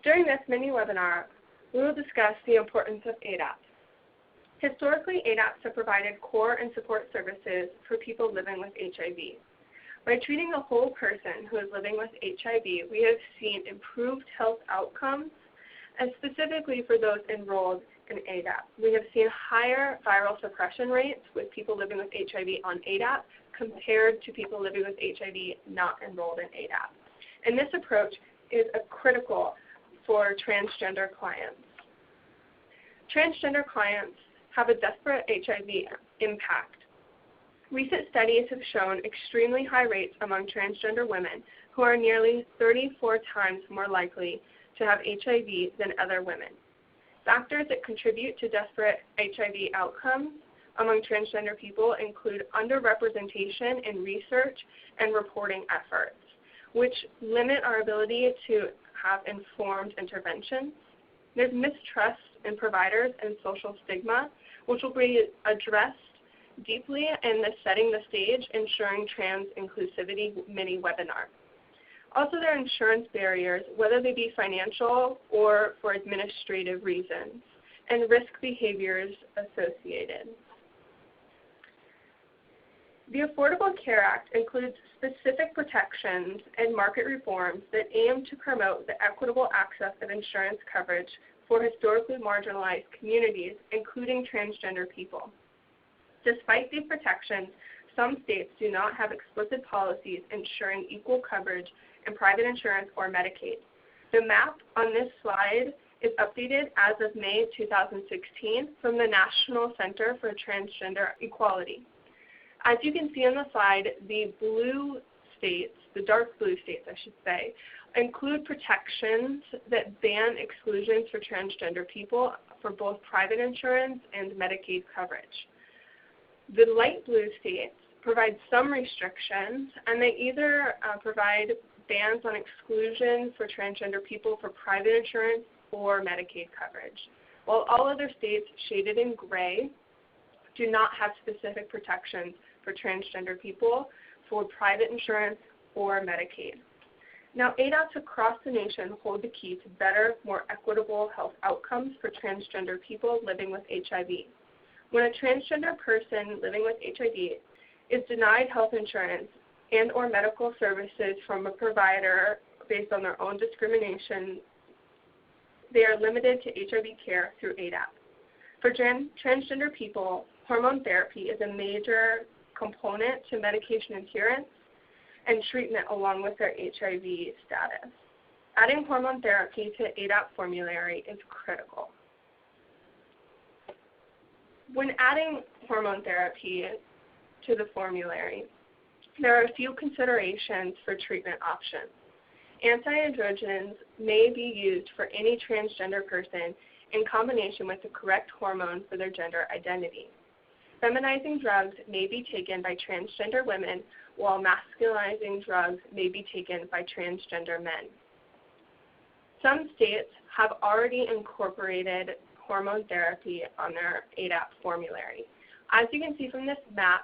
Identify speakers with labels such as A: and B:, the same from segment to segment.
A: During this mini-webinar, we will discuss the importance of ADAPs. Historically, ADAPs have provided core and support services for people living with HIV. By treating a whole person who is living with HIV, we have seen improved health outcomes, and specifically for those enrolled in ADAP. We have seen higher viral suppression rates with people living with HIV on ADAP compared to people living with HIV not enrolled in ADAP. And this approach is critical for transgender clients. Transgender clients have a desperate HIV impact. Recent studies have shown extremely high rates among transgender women who are nearly 34 times more likely to have HIV than other women. Factors that contribute to desperate HIV outcomes among transgender people include underrepresentation in research and reporting efforts, which limit our ability to have informed interventions. There's mistrust in providers and social stigma, which will be addressed deeply in the Setting the Stage, Ensuring Trans Inclusivity mini-webinar. Also, there are insurance barriers, whether they be financial or for administrative reasons, and risk behaviors associated. The Affordable Care Act includes specific protections and market reforms that aim to promote the equitable access of insurance coverage for historically marginalized communities, including transgender people. Despite these protections, some states do not have explicit policies ensuring equal coverage in private insurance or Medicaid. The map on this slide is updated as of May 2016 from the National Center for Transgender Equality. As you can see on the slide, the blue states, the dark blue states I should say, include protections that ban exclusions for transgender people for both private insurance and Medicaid coverage. The light blue states provide some restrictions, and they either provide bans on exclusions for transgender people for private insurance or Medicaid coverage, while all other states, shaded in gray, do not have specific protections for transgender people for private insurance or Medicaid. Now, ADAPs across the nation hold the key to better, more equitable health outcomes for transgender people living with HIV. When a transgender person living with HIV is denied health insurance and or medical services from a provider based on their own discrimination, they are limited to HIV care through ADAP. For transgender people, hormone therapy is a major component to medication adherence and treatment along with their HIV status. Adding hormone therapy to ADAP formulary is critical. When adding hormone therapy to the formulary, there are a few considerations for treatment options. Anti-androgens may be used for any transgender person in combination with the correct hormone for their gender identity. Feminizing drugs may be taken by transgender women, while masculinizing drugs may be taken by transgender men. Some states have already incorporated hormone therapy on their ADAP formulary. As you can see from this map,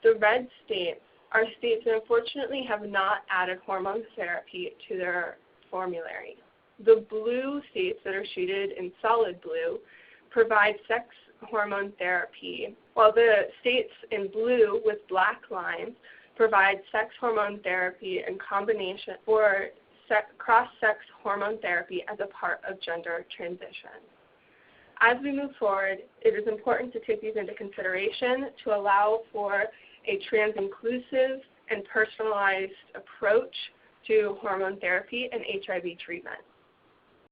A: the red states are states that unfortunately have not added hormone therapy to their formulary. The blue states that are shaded in solid blue provide sex hormone therapy, while the states in blue with black lines provide sex hormone therapy in combination or cross-sex hormone therapy as a part of gender transition. As we move forward, it is important to take these into consideration to allow for a trans-inclusive and personalized approach to hormone therapy and HIV treatment.